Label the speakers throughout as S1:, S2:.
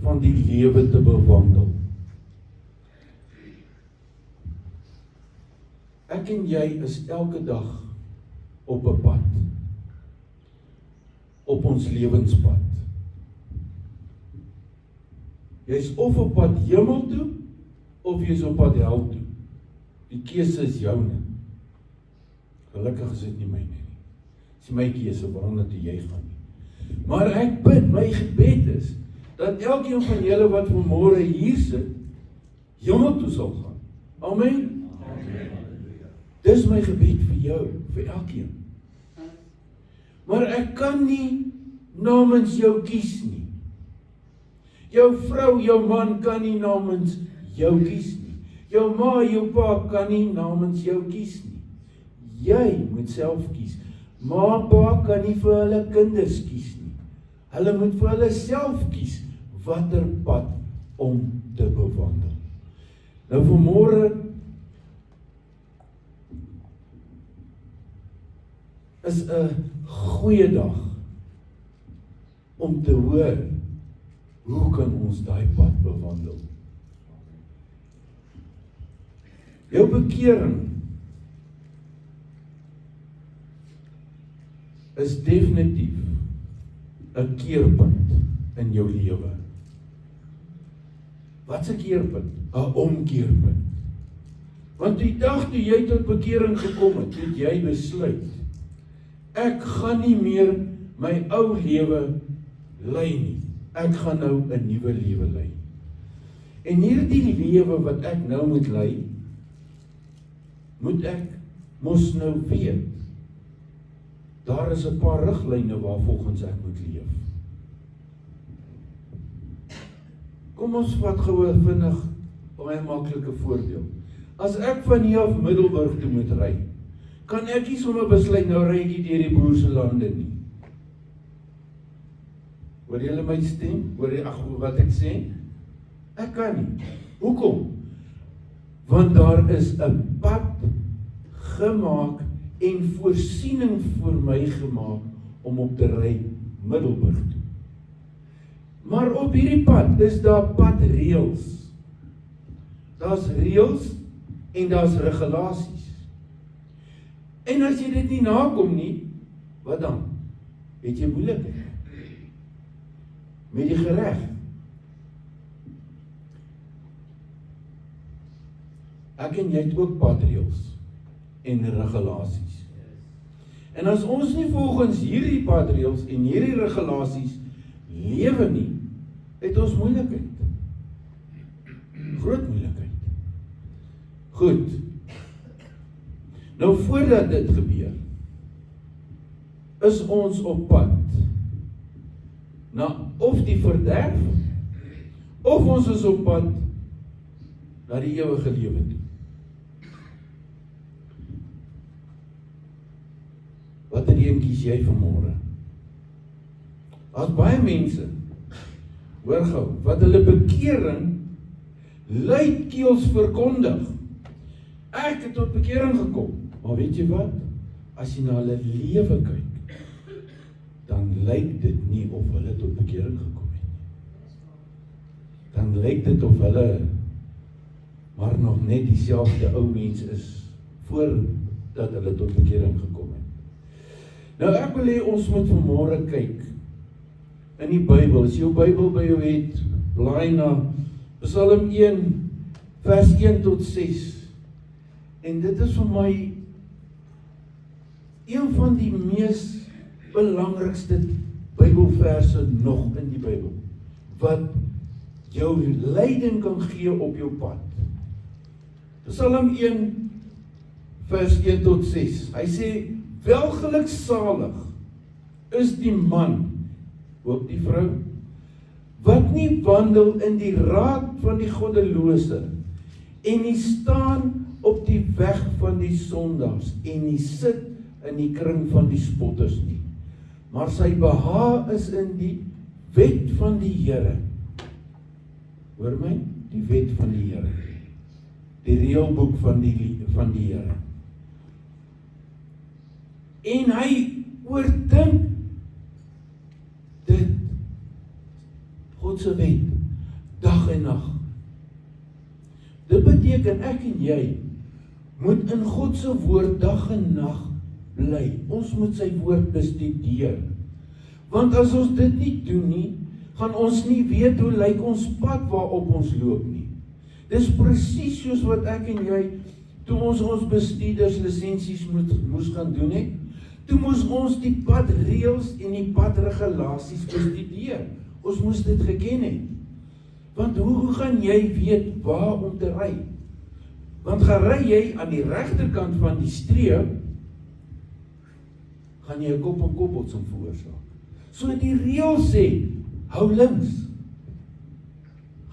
S1: van die lewe te bewandel. Ek en jy is elke dag op 'n pad, op ons lewenspad. Jy's of op pad hemel toe, of jy's op pad hel toe. Die keuse is joune. Gelukkig is dit nie myne nie. Dis my keuse waarna toe jy gaan nie. Maar ek bid, my gebed is, dat elkeen van julle wat vanmôre hier sit, hemel toe sal gaan. Amen? Dis my gebed vir jou, vir elkeen. Maar ek kan nie namens jou kies nie. Jou vrou, jou man kan nie namens jou kies nie. Jou ma, jou pa kan nie namens jou kies nie. Jy moet self kies. Ma en pa kan nie vir hulle kinders kies nie. Hulle moet vir hulle self kies watter pad om te bewandel. Nou vanmôre is 'n goeie dag om te hoor hoe kan ons daai pad bewandel. Jou bekering is definitief 'n keerpunt in jou lewe. Wat is 'n keerpunt? 'n Omkeerpunt. Want die dag toe jy tot bekering gekom het, het jy besluit, ek gaan nie meer my ou lewe lei nie. Ek gaan nou 'n nuwe lewe lei. En hierdie lewe wat ek nou moet lei, moet ek mos nou weet, daar is 'n paar riglyne waarvolgens ek moet leef. Kom ons vat gou 'n vinnig, baie maklike voorbeeld. As ek van hier af Middelburg toe moet ry, kan ek nie sommer besluit, nou ry ek deur die boer se lande nie. Hoor julle my stem? Hoor jy wat ek sê? Ek kan nie. Hoekom? Want daar is 'n pad gemaak en voorsiening vir my gemaak om op te ry Middelburg toe. Maar op hierdie pad is daar padreëls. Daar's reëls en daar's regulasies. En as jy dit nie nakom nie, wat dan? Het jy moeilikheid met die gereg? Ek en jy het ook padreëls en regulasies. En as ons nie volgens hierdie padreëls en hierdie regulasies lewe nie, het ons moeilikheid. Groot moeilikheid. Goed. Nou voordat dit gebeur, is ons op pad na of die verderf, of ons is op pad na die ewige lewe toe. Watter een kies jy vanmôre? As baie mense, hoor gou, wat hulle bekering luidkeels verkondig. Ek het tot bekering gekom. Maar weet jy wat? As jy na hulle lewe kyk, dan lyk dit nie of hulle tot bekering gekom het nie. Dan lyk dit of hulle maar nog net dieselfde ou mens is voordat hulle tot bekering gekom het. Nou ek wil hê ons moet vanmôre kyk in die Bybel. As jy jou Bybel by jou het, blaai na Psalm 1 vers 1 tot 6. En dit is vir my een van die mees belangrikste Bybelverse nog in die Bybel, wat jou leiding kan gee op jou pad. Psalm 1 vers 1 tot 6. Hy sê, welgeluksalig is die man, ook die vrou, wat nie wandel in die raad van die goddelose, en nie staan op die weg van die sondaars, en nie sit in die kring van die spotters nie. Maar sy behaag is in die wet van die Here. Hoor my? Die wet van die Here. Die reëlboek van die Here. En hy oordink dit, God se wet. dag en nag. Dit beteken ek en jy moet in God se woord dag en nag bly. Ons moet sy woord bestudeer. Want as ons dit nie doen nie, gaan ons nie weet hoe lyk ons pad waarop ons loop nie. Dis presies soos wat ek en jy, toe ons bestuurderslisensies moes gaan doen het, toe moes ons die padreëls en die padregulasies bestudeer. Ons moes dit geken het. Want hoe gaan jy weet waar om te ry? Want gaan ry jy aan die regterkant van die streep, gaan jy 'n kop-en-kop botsing veroorsaak. So die reël sê, hou links.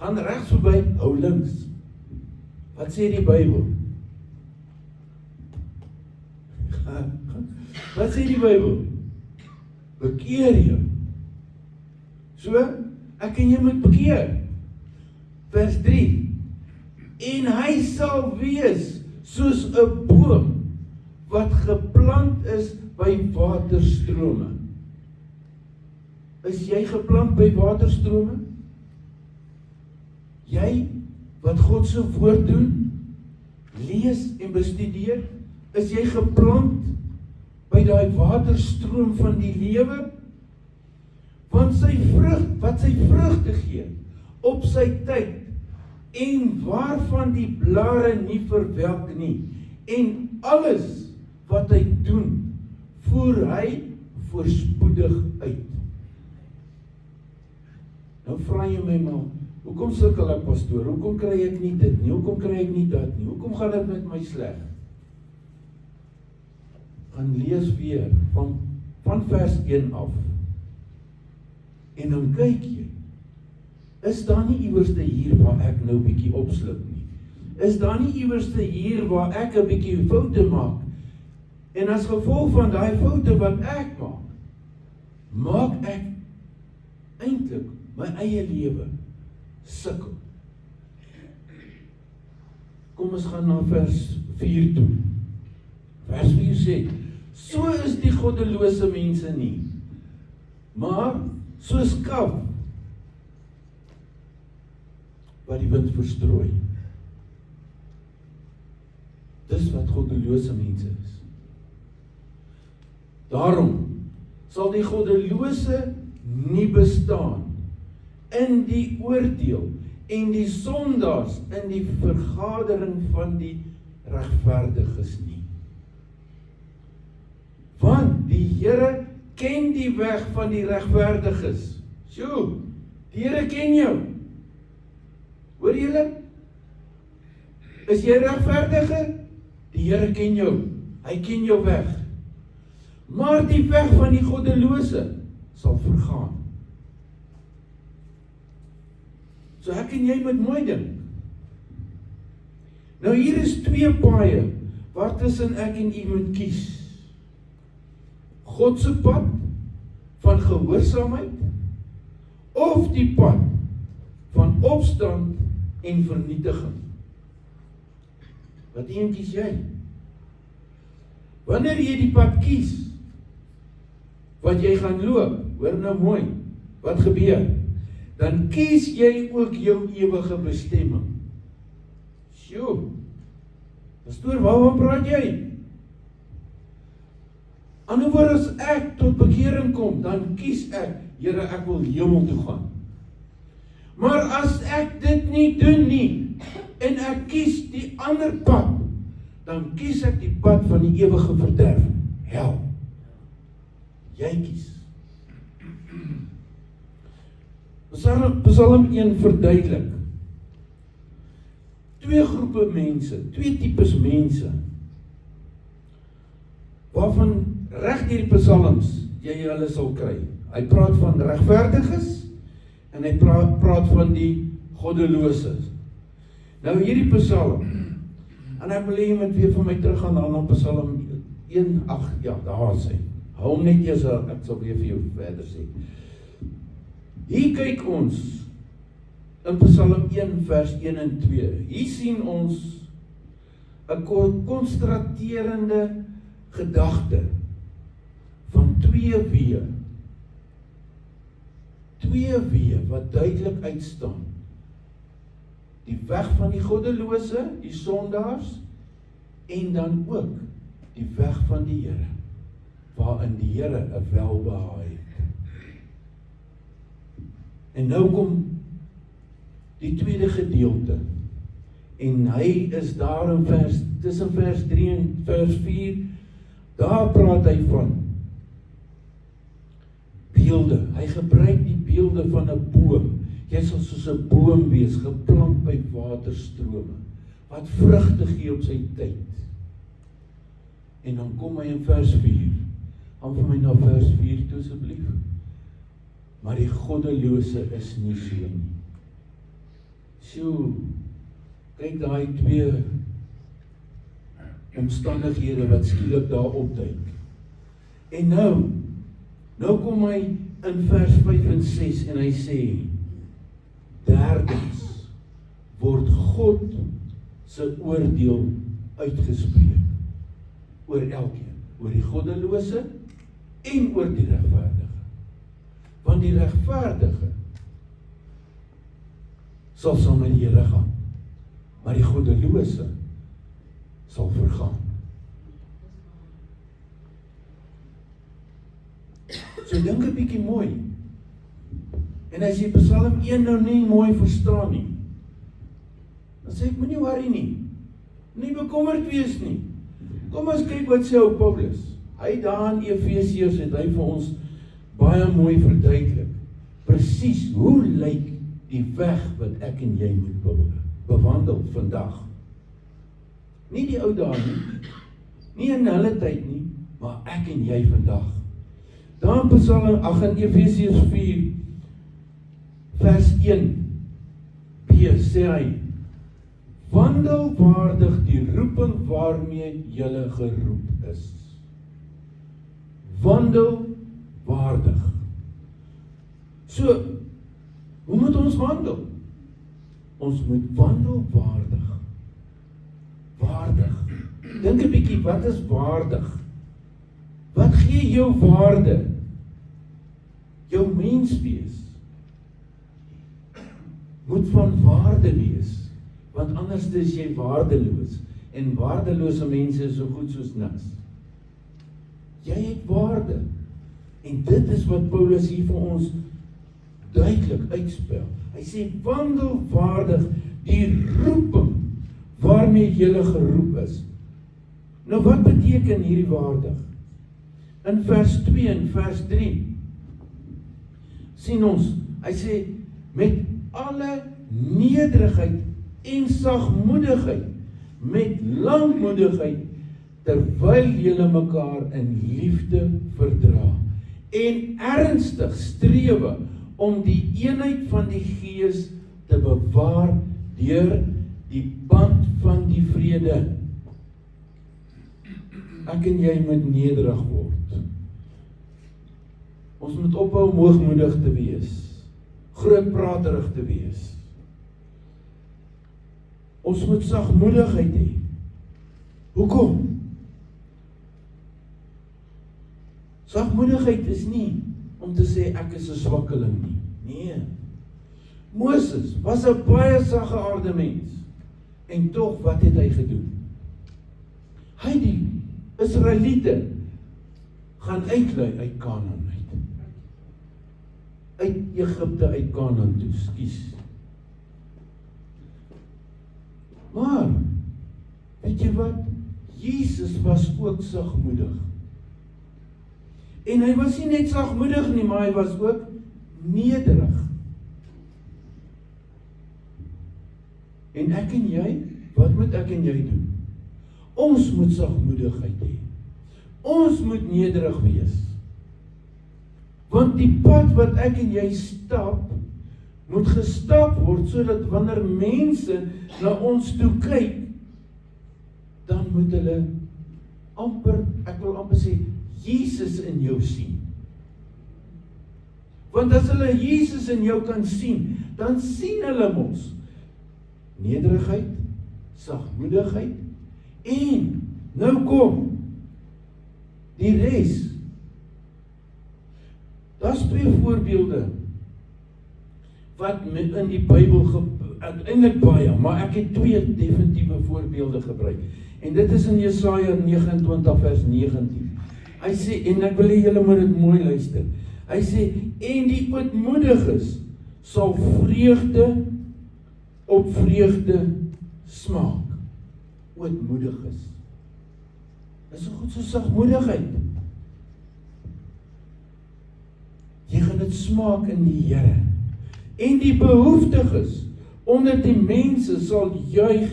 S1: Gaan regs verby, hou links. Wat sê die Bybel? Wat sê die Bybel? Bekeer jou. So, ek en jy moet bekeer. Vers 3. En hy sal wees soos 'n boom wat geplant is by waterstrome. Is jy geplant by waterstrome? Jy wat God se woord doen, lees en bestudeer, is jy geplant by daai waterstroom van die lewe? Want sy vrug, wat sy vrugte gee, op sy tyd, en waarvan die blare nie verwelk nie, en alles wat hy doen, voer hy voorspoedig uit. Nou vra jy my maar, hoekom sukkel ek pastoor? Hoekom kry ek nie dit nie? Hoekom kry ek nie dat nie? Hoekom gaan dit met my sleg? Gaan lees weer van vers 1 af. En dan kyk jy, is daar nie iewerste hier waar ek nou bietjie opslip nie? Is daar nie iewerste hier waar ek 'n bietjie foute maak? En as gevolg van daai foute wat ek maak ek eintlik my eie lewe sukkel. Kom ons gaan na vers 4 toe. Vers 4 sê, so is die goddelose mense nie, maar soos kaf wat die wind verstrooi. Dis wat goddelose mense is. Daarom sal die goddelose nie bestaan in die oordeel en die sondaars in die vergadering van die regverdiges nie. Want die Here ken die weg van die regverdiges. Sjoe, die Here ken jou. Hoor julle? Is jy regverdige? Die Here ken jou. Hy ken jou weg. Maar die weg van die goddelose sal vergaan. So ek en jy moet mooi dink. Nou hier is 2 paaie waartussen ek en u moet kies. God se pad van gehoorsaamheid of die pad van opstand en vernietiging. Wat een kies jy? Wanneer jy die pad kies wat jy gaan loop, hoor nou mooi, wat gebeur? Dan kies jy ook jou ewige bestemming. Sjoe, pastoor, waarom praat jy? Anderswoorde, as ek tot bekering kom, dan kies ek, Here, ek wil hemel toe gaan. Maar as ek dit nie doen nie, en ek kies die ander pad, dan kies ek die pad van die ewige verderf, hel. Jy kies. Psalm 1 verduidelik 2 groepe mense, 2 tipes mense, waarvan reg deur die psalms jy hulle sal kry. Hy praat van regverdiges en hy praat van die goddeloses. Nou hierdie psalm, en ek wil hê jy moet weer vir my teruggaan na Psalm 1:8, ja, daar sê. Hou hom net eers, ek sal weer vir jou verder sê. Hier kyk ons in Psalm 1 vers 1 en 2. Hier sien ons 'n konstraterende gedagte van 2 weë wat duidelik uitstaan. die weg van die goddelose, die sondaars, en dan ook die weg van die Here, waarin die Here 'n welbehae het. En nou kom die tweede gedeelte, en hy is daar in tussen vers 3 en vers 4, daar praat hy van beelde. Hy gebruik die beelde van 'n boom. Jy sal soos 'n boom wees, geplant by waterstrome, wat vrugte gee op sy tyd. En dan kom hy in vers 4. Gaan vir my na vers 4 toe asseblief. Maar die goddelose is nie so nie. So, kyk daai twee omstandighede wat skielik daar opduik. En nou kom hy in vers 5 en 6 en hy sê, derdens word God se oordeel uitgespreek oor elkeen, oor die goddelose en oor die regverdige. Want die regverdige sal saam met die Here gaan, maar die goddelose sal vergaan. So dink 'n bietjie mooi. En as jy Psalm 1 nou nie mooi verstaan nie, dan sê ek, moenie worry nie, nie bekommerd wees nie. Kom ons kyk wat sê ou Paulus. Hy daar in Efesiërs het hy vir ons baie mooi verduidelik, presies hoe lyk die weg wat ek en jy moet bewandel vandag. Nie die ou dae nie in hulle tyd nie, maar ek en jy vandag. Daar in Psalm 8 in Efesiërs 4 vers 1b sê hy, wandel waardig die roeping waarmee julle geroep is. Wandel waardig. So, hoe moet ons wandel? Ons moet wandel waardig. Waardig. Dink 'n bietjie, wat is waardig? Wat gee jou waarde? Jou menswees moet van waarde wees, want anders is jy waardeloos, en waardelose mense is so goed soos niks. Jy het waarde, en dit is wat Paulus hier vir ons duidelik uitspel. Hy sê, wandel waardig die roeping waarmee julle geroep is. Nou wat beteken hierdie waardig? In vers 2 en vers 3 sien ons, hy sê, met alle nederigheid en sagmoedigheid, met langmoedigheid, terwyl julle mekaar in liefde verdra, en ernstig strewe om die eenheid van die Gees te bewaar deur die band van die vrede. Ek en jy moet nederig word. Ons moet ophou om hoogmoedig te wees, grootpraterig te wees. Ons moet sagmoedigheid hê. Hoekom? Sagmoedigheid is nie om te sê ek is 'n swakkeling nie. Nee. Moses was 'n baie saggeaarde mens. En tog, wat het hy gedoen? Hy die Israeliete gaan uitlei uit Kanaan uit. Uit Egipte uit Kanaan toe, skus. Maar, weet jy wat? Jesus was ook sagmoedig. En hy was nie net sagmoedig nie, maar hy was ook nederig. En ek en jy, wat moet ek en jy doen? Ons moet sagmoedigheid hê. Ons moet nederig wees. Want die pad wat ek en jy stap, moet gestap word, sodat wanneer mense na ons toe kyk, dan moet hulle amper, ek wil amper sê, Jesus in jou sien. Want as hulle Jesus in jou kan sien, dan sien hulle mos nederigheid, sagmoedigheid, en nou kom die res. Daar's twee voorbeelde wat in die Bybel Uiteindelik baie, maar ek het 2 definitiewe voorbeelde gebruik. En dit is in Jesaja 29 vers 19. Hy sê, en ek wil hê julle moet dit mooi luister. Hy sê, en die ootmoediges sal vreugde op vreugde smaak. Ootmoediges. Dis so goed so sagmoedigheid. Jy gaan dit smaak in die Here. En die behoeftiges onder die mense sal juig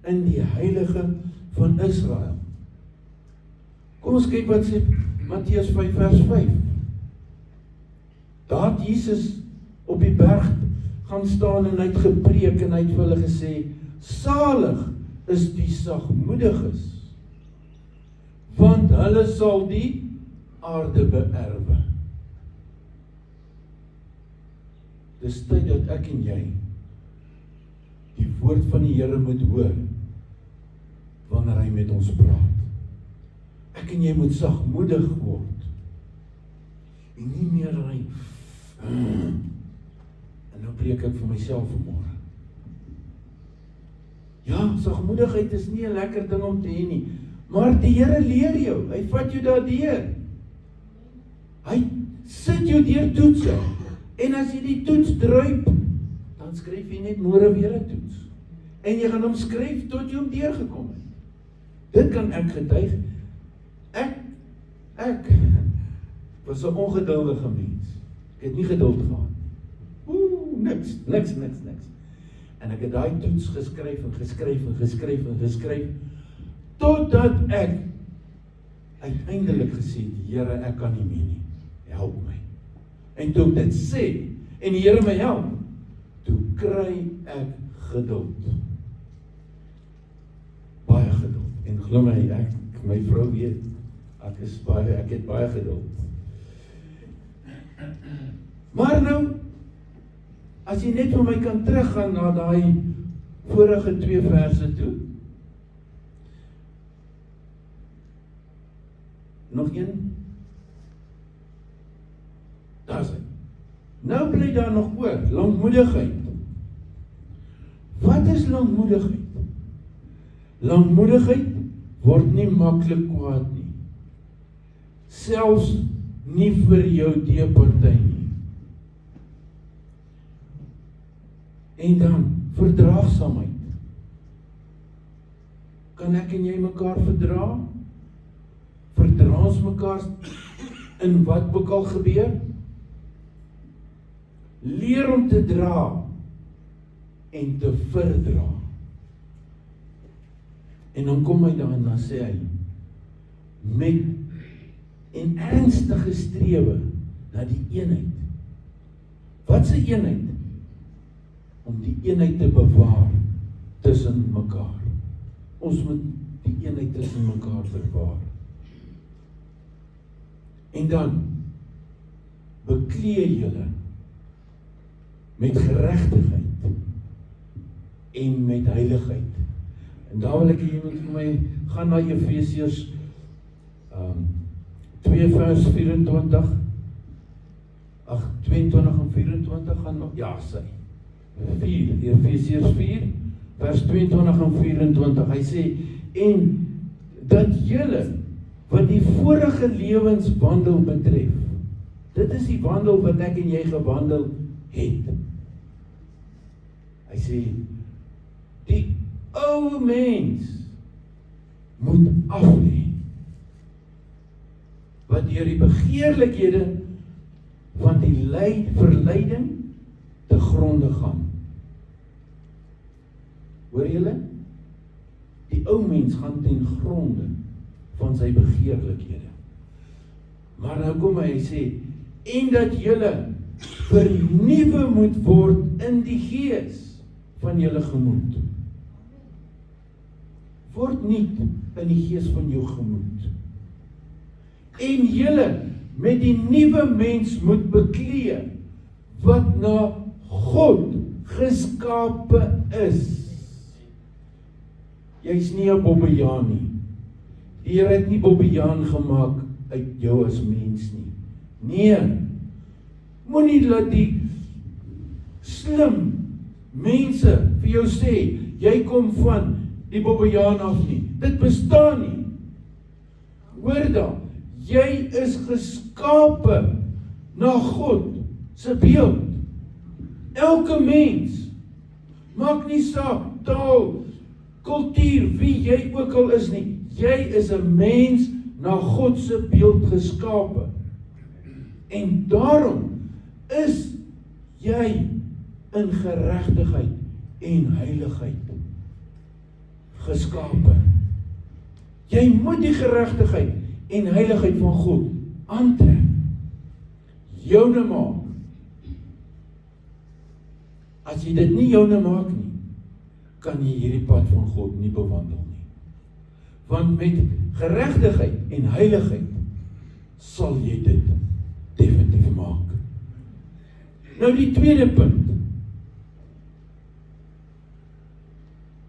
S1: in die Heilige van Israel. Kom ons kyk wat sê Matteus 5 vers 5. Daar het Jesus op die berg gaan staan en hy het gepreek en hy het vir hulle gesê, salig is die sagmoediges, want hulle sal die aarde beerwe. Dis tyd dat ek en jy die woord van die Here moet hoor wanneer hy met ons praat. Ek en jy moet sagmoedig word en nie meer hy en nou preek ek vir myself vanmôre. Ja, sagmoedigheid is nie 'n lekker ding om te hê nie, maar die Here leer jou, hy vat jou daardeur. Hy sit jou deur toetse. En as jy die toets druip, dan skryf jy net môre weer 'n toets. En jy gaan hom skryf tot jy hom deurgekom het. Dit kan ek getuig. Ek was 'n ongeduldige mens. Ek het nie geduld gehad nie. Niks. En ek het daai toets geskryf, totdat ek uiteindelik gesê het, Here, ek kan nie meer nie. Help my. En toe ek dit sê, en die Here my help, toe kry ek geduld. Baie geduld. En glo my, my vrou weet, ek het baie geduld. Maar nou, as jy net vir my kan teruggaan na daai vorige 2 verse toe. Nog een? Daar is hy. Nou bly daar nog oor, lankmoedigheid. Wat is lankmoedigheid? Lankmoedigheid word nie maklik kwaad nie. Selfs nie vir jou teeparty nie. En dan, verdraagsaamheid. Kan ek en jy mekaar verdra? Verdra ons mekaar in wat ook al gebeur? Leer om te dra en te verdra. En dan kom hy daar en dan sê hy, met en ernstige strewe na die eenheid. Wat se eenheid? Om die eenheid te bewaar tussen mekaar. Ons moet die eenheid tussen mekaar bewaar. En dan bekleë julle met geregtigheid en met heiligheid. En daar wil ek hê jy moet vir my gaan na Efesiërs 2 vers 24. 22 en 24 gaan nog, ja, sê. 4, Efesiërs 4 vers 22 en 24. Hy sê, en dat julle wat die vorige lewenswandel betref, dit is die wandel wat ek en jy gewandel het. Hy sê, die ou mens moet aflê, wat deur die begeerlikhede van die verleiding te gronde gaan. Hoor julle? Die ou mens gaan ten gronde van sy begeerlikhede. Maar nou kom hy sê, en dat julle vernuwe moet word in die gees van julle gemoed. Word nuut in die gees van jou gemoed. En julle met die nuwe mens moet bekleë, wat na God geskape is. Jy's nie 'n bobbejaan nie. Die Here het nie bobbejaan gemaak uit jou as mens nie. Nee, moenie laat die slim mense vir jou sê, jy kom van die Bobbejaan af nie. Dit bestaan nie. Hoor dan, jy is geskape na God se beeld. Elke mens, maak nie saak, taal, kultuur, wie jy ook al is nie. Jy is 'n mens na God se beeld geskape. En daarom is jy in geregtigheid en heiligheid geskape. Jy moet die geregtigheid en heiligheid van God aantrek. Joune maak. As jy dit nie joune maak nie, kan jy hierdie pad van God nie bewandel nie. Want met geregtigheid en heiligheid sal jy dit definitief maak. Nou die tweede punt.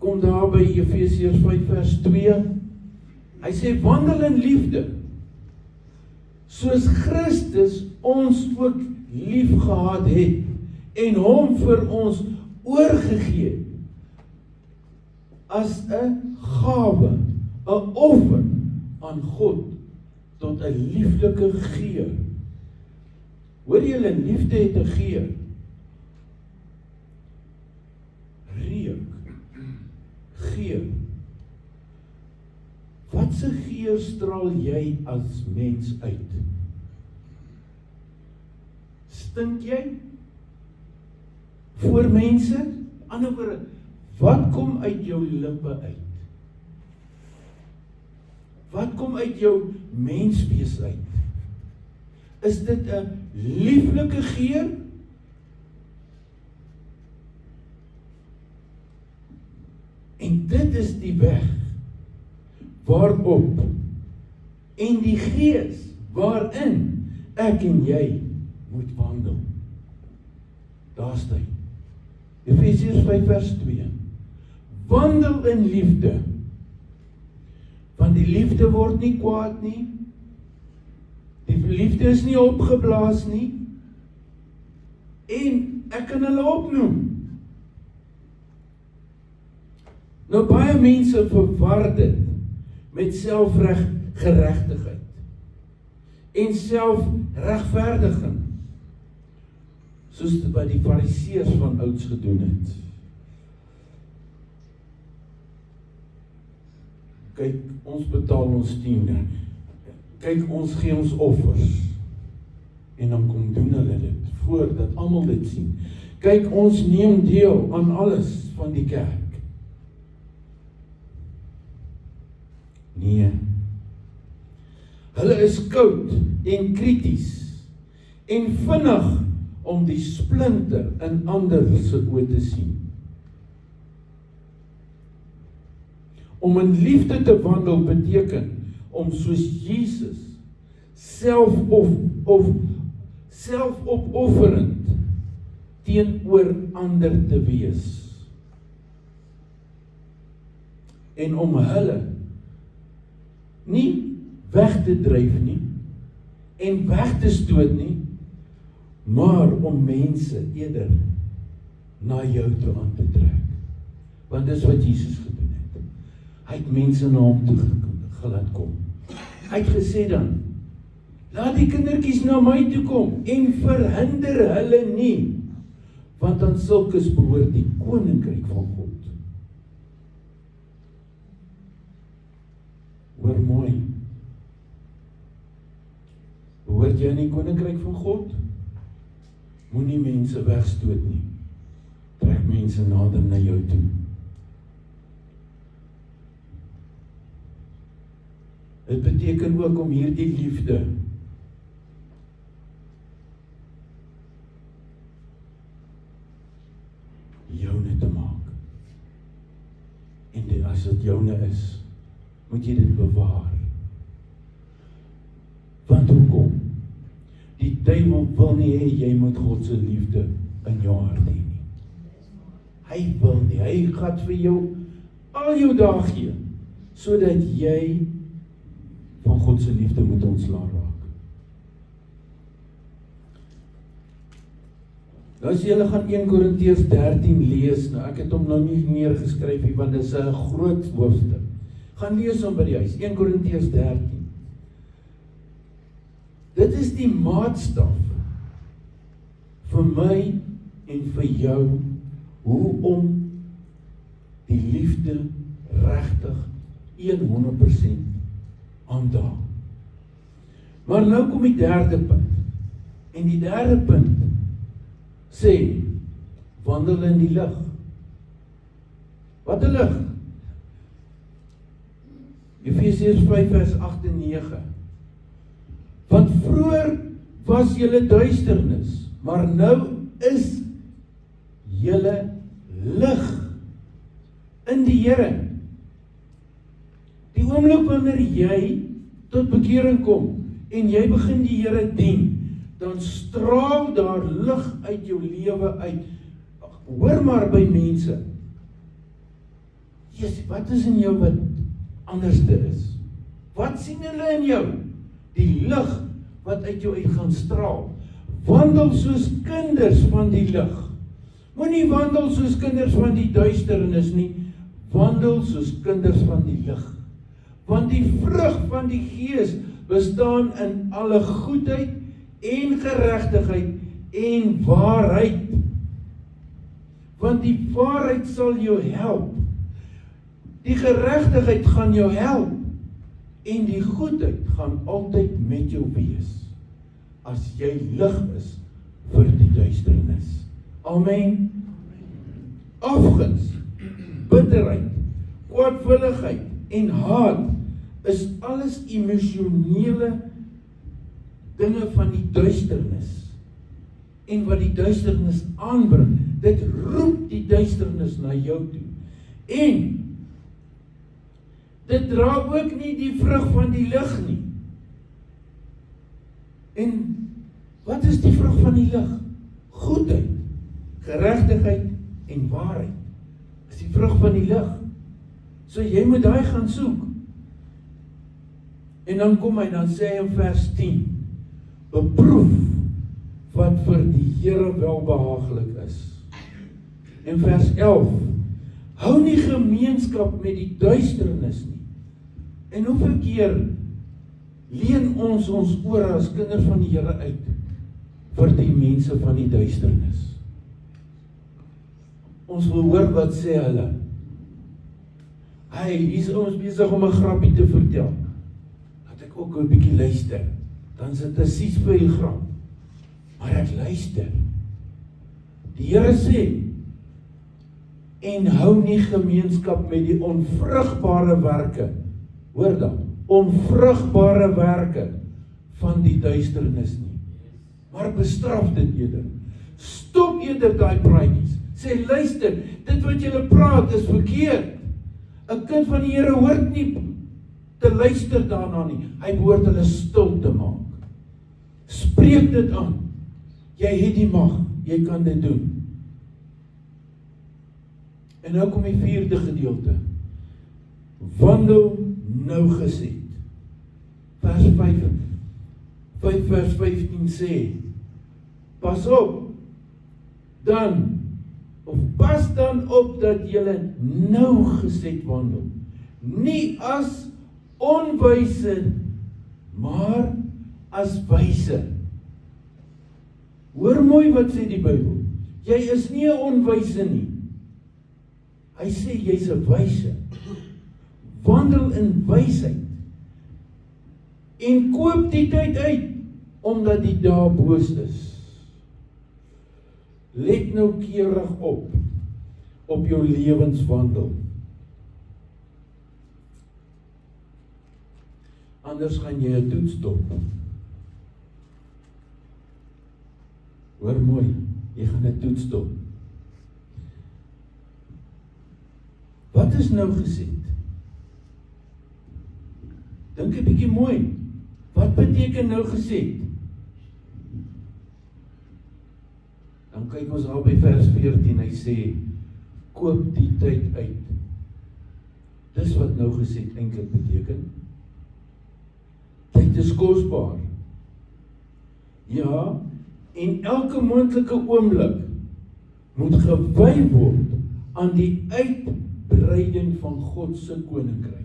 S1: Kom daar by Efesiërs 5 vers 2. Hy sê wandel in liefde, soos Christus ons ook lief gehad het en hom vir ons oorgegee het as 'n gawe, 'n offer aan God tot 'n lieflike geur. Hoor julle, liefde het 'n geur. Reuk. Geur. Watse geur straal jy as mens uit? Stink jy? Voor mense? Ander woorde, wat kom uit jou lippe uit? Wat kom uit jou menswees uit? Is dit 'n lieflike geur? En dit is die weg waarop en die gees waarin ek en jy moet wandel. Daar staan Efesiërs 5 vers 2. Wandel in liefde, want die liefde word nie kwaad nie. Die liefde is nie opgeblaas nie. En ek kan hulle opnoem. Nou baie mense verwar dit met selfgeregtigheid en selfregverdiging, soos wat die fariseërs van ouds gedoen het. Kyk, ons betaal ons tiende. Kyk, ons gee ons offers. En dan kom doen hulle dit, voordat almal dit sien. Kyk, ons neem deel aan alles van die kerk. Nee. Hulle is koud en krities en vinnig om die splinter in ander se oë te sien. Om in liefde te wandel beteken om soos Jesus selfopofferend teenoor ander te wees. En om hulle nie weg te dryf nie en weg te stoot nie, maar om mense eerder na jou toe aan te trek. Want dis wat Jesus gedoen het. Hy het mense na hom toe gelaat kom. Hy het gesê dan, laat die kindertjies na my toe kom en verhinder hulle nie, want aan sulkes behoort die koninkryk van God. Hoor mooi. Behoort jy in die koninkryk van God? Moenie mense wegstoot nie. Trek mense nader na jou toe. Dit beteken ook om hierdie liefde joune te maak. En as dit joune is, moet jy dit bewaar. Want hoekom? Die duiwel wil nie hê jy moet God se liefde in jou hart hê nie. Hy wil nie, hy gaan vir jou al jou dae gee, sodat jy van God se liefde moet ontslaa raak. As julle gaan 1 Korintiërs 13 lees, nou ek het hom nou nie neergeskryf nie, want dit is 'n groot hoofstuk. Gaan lees hom by die huis, 1 Korintiërs 13. Dit is die maatstaf vir my en vir jou, hoe om die liefde regtig 100% aandaag. Maar nou kom die derde punt. En die derde punt sê, wandel in die lig. Wat 'n lig? Efesiërs 5 vers 8 en 9. Want vroeër was julle duisternis, maar nou is julle lig in die Here. Die oomblik wanneer jy tot bekering kom en jy begin die Here dien, dan straal daar lig uit jou lewe uit. Hoor maar by mense. Jesus, wat is in jou wat anderste is? Wat sien hulle in jou? Die lig wat uit jou uit gaan straal. Wandel soos kinders van die lig. Moenie wandel soos kinders van die duisternis nie. Wandel soos kinders van die lig. Want die vrug van die Gees bestaan in alle goedheid en geregtigheid en waarheid. Want die waarheid sal jou help. Die geregtigheid gaan jou help. En die goedheid gaan altyd met jou wees. As jy lig is vir die duisternis. Amen. Afguns, bitterheid, kwaadwilligheid en haat is alles emosionele dinge van die duisternis. En wat die duisternis aanbring, dit roep die duisternis na jou toe. En dit dra ook nie die vrug van die lig nie. En wat is die vrug van die lig? Goedheid, geregtigheid en waarheid. Is die vrug van die lig. So jy moet daai gaan soek. En dan kom hy, dan sê hy in vers 10, beproef wat vir die Here welbehaaglik is. En vers 11, hou nie gemeenskap met die duisternis nie. En hoeveel keer leen ons ore as kinders van die Here uit vir die mense van die duisternis? Ons wil hoor wat sê hulle. Hy, hier is ons besig om 'n grappie te vertel. Dat ek ook 'n bietjie luister. Dan sit 'n 6 grap. Maar ek luister. Die Here sê, en hou nie gemeenskap met die onvrugbare werke. Hoor dan, onvrugbare werke van die duisternis nie. Maar bestraf dit eerder. Stop eerder daai praatjies. Sê, luister, dit wat julle praat is verkeerd. 'n Kind van die Here hoort nie te luister daarna nie. Hy behoort hulle stil te maak. Spreek dit aan. Jy het die mag, jy kan dit doen. En nou kom die 4de gedeelte. Wandel nougeset. Vers 5 vers 15 sê, pas op, pas dan op dat julle nougeset wandel. Nie as onwyse, maar as wyse. Hoor mooi wat sê die Bybel. Jy is nie 'n onwyse nie. Hy sê jy's 'n wyse. Wandel in wysheid. En koop die tyd uit, omdat die dae boos is. Let nou keurig op jou lewenswandel. Anders gaan jy 'n toets dop. Hoor mooi, jy gaan 'n toets dop. Wat is nou gesê? Dink 'n bietjie mooi. Wat beteken nou gesê? Dan kyk ons al by vers 14, hy sê, koop die tyd uit. Dis wat nou gesê eintlik beteken. Tyd is kosbaar. Ja, en elke moontlike oomblik moet gewy word aan die uitbreiding van God se koninkryk.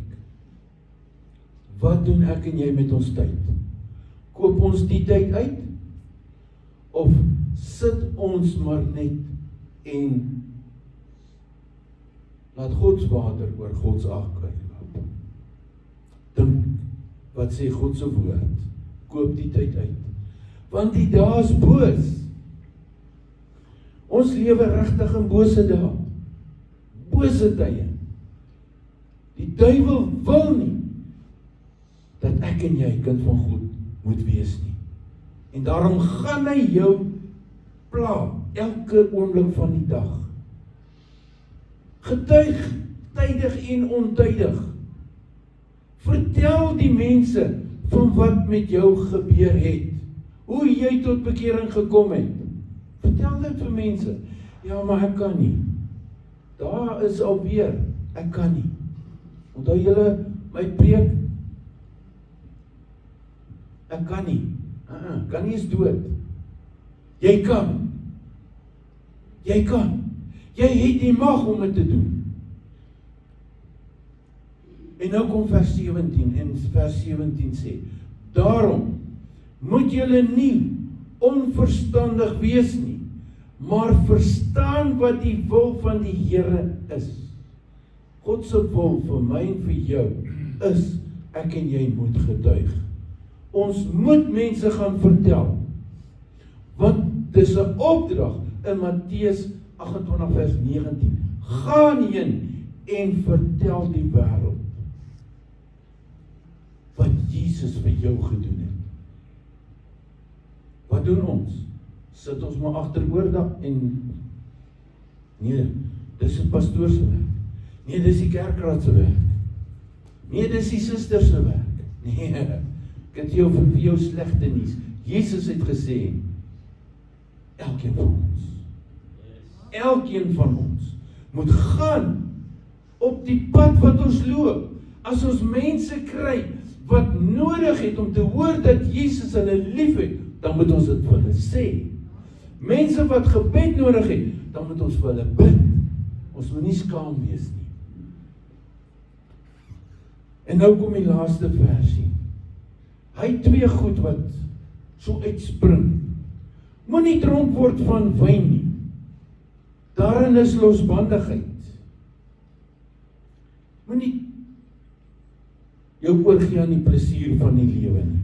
S1: Wat doen ek en jy met ons tyd? Koop ons die tyd uit? Of sit ons maar net en laat Gods water oor Gods akker loop? Dink, wat sê God se woord? Koop die tyd uit. Want die dae is boos. Ons lewe regtig in bose dae. Bose tye. Die duiwel wil nie dat ek en jy kind van God moet wees nie. En daarom gaan hy jou pla elke oomblik van die dag. Getuig, tydig en ontydig. Vertel die mense van wat met jou gebeur het. Hoe jy tot bekering gekom het. Vertel dit vir mense. Ja, maar ek kan nie. Daar is alweer, ek kan nie. Onthou julle my preek? Ek kan nie. Kan nie is dood. Jy kan. Jy kan. Jy het die mag om dit te doen. En nou kom vers 17 en vers 17 sê, daarom moet julle nie onverstandig wees nie, maar verstaan wat die wil van die Here is. God se wil vir my en vir jou is, ek en jy moet getuig. Ons moet mense gaan vertel, want dis 'n opdrag in Matteus 28 vers 19. Gaan heen en vertel die wêreld wat Jesus vir jou gedoen het. Wat doen ons? Sit ons maar agteroor en nee, dis die pastoor se werk. Nee, dis die kerkraad se werk. Nee, dis die suster se werk. Nee, ek het vir jou slegte nuus. Jesus het gesê, elkeen van ons moet gaan op die pad wat ons loop. As ons mense kry wat nodig het om te hoor dat Jesus hulle lief het, dan moet ons dit vir hulle sê. Mense wat gebed nodig het, dan moet ons vir hulle bid. Ons moet nie skaam wees nie. En nou kom die laaste versie. Hy het twee goed wat so uitspring. Moenie dronk word van wyn nie. Daarin is losbandigheid. Moenie jou oorgee aan die plesier van die lewe nie.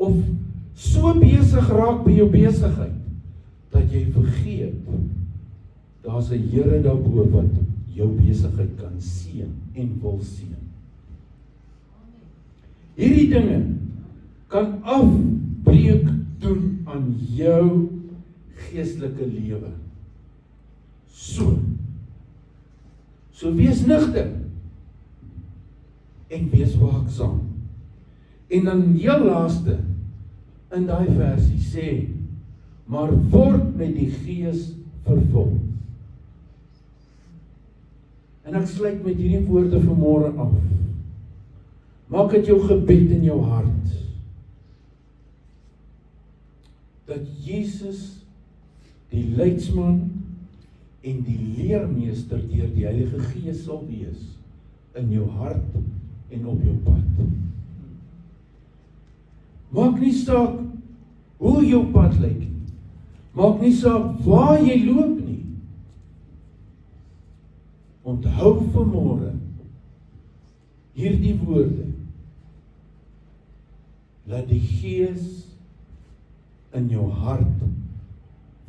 S1: Of so besig raak by jou besigheid, dat jy vergeet, daar's 'n Here daarbo wat jou besigheid kan seën en wil seën. Hierdie dinge kan afbreek doen aan jou geestelike lewe. So wees nugter en wees waaksaam. En dan heel laaste in daai versie sê, maar word met die Gees vervul. En ek sluit met hierdie woorde vanmôre af. Maak dit jou gebed in jou hart, dat Jesus die leidsman en die leermeester deur die Heilige Gees sal wees in jou hart en op jou pad. Maak nie saak hoe jou pad lyk nie. Maak nie saak waar jy loop nie. Onthou vanmôre hierdie woorde. Laat die Gees in jou hart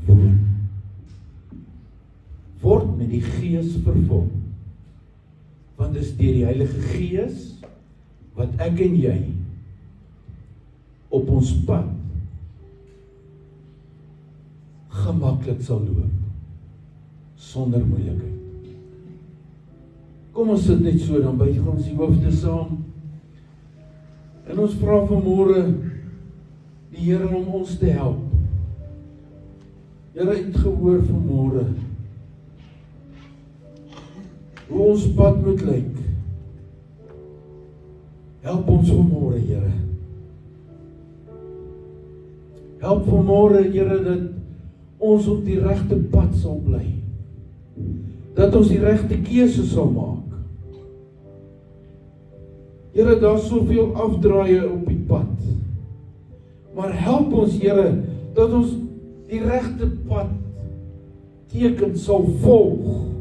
S1: woon. Word met die Gees vervul. Want dit is deur die Heilige Gees wat ek en jy op ons pad gemaklik sal loop, sonder moeilikheid. Kom ons sit net so, dan buig ons die hoofde saam, en ons vra vanmôre die Here om ons te help. Here het gehoor vanmôre hoe ons pad moet lyk. Help ons vanmôre, Here. Help vanmôre, Here, dat ons op die regte pad sal bly. Dat ons die regte keuse sal maak. Here, daar is soveel afdraaie op die pad. Maar help ons, Here, dat ons die regte pad teken sal volg.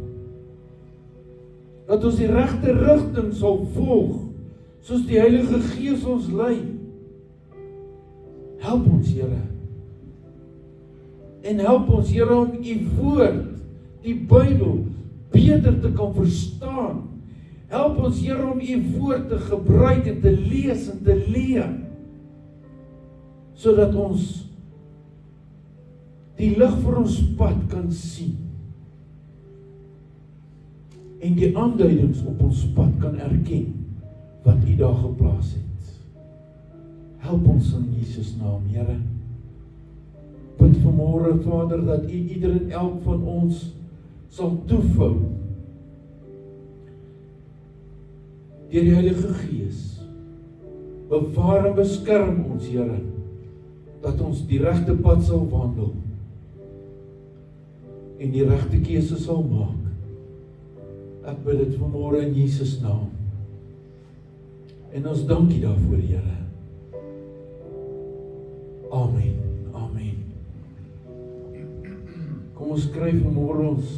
S1: Dat ons die regte rigting sal volg, soos die Heilige Gees ons lei. Help ons, Here. En help ons, Here, om U woord, die Bybel, beter te kan verstaan. Help ons, Here, om U woord te gebruik en te lees en te leer, sodat ons die lig vir ons pad kan sien en die aanduidings op ons pad kan erken wat U daar geplaas het. Help ons in Jesus naam, Here. Bid vanmôre, Vader, dat U ieder en elk van ons sal toevou deur die Heilige Gees. Bewaar en beskerm ons, Here, dat ons die regte pad sal wandel en die regte keuse sal maak. Ek bid dit vanmôre in Jesus naam. En ons dank U daarvoor, Here. Amen. Amen. Kom ons skryf vanmôre ons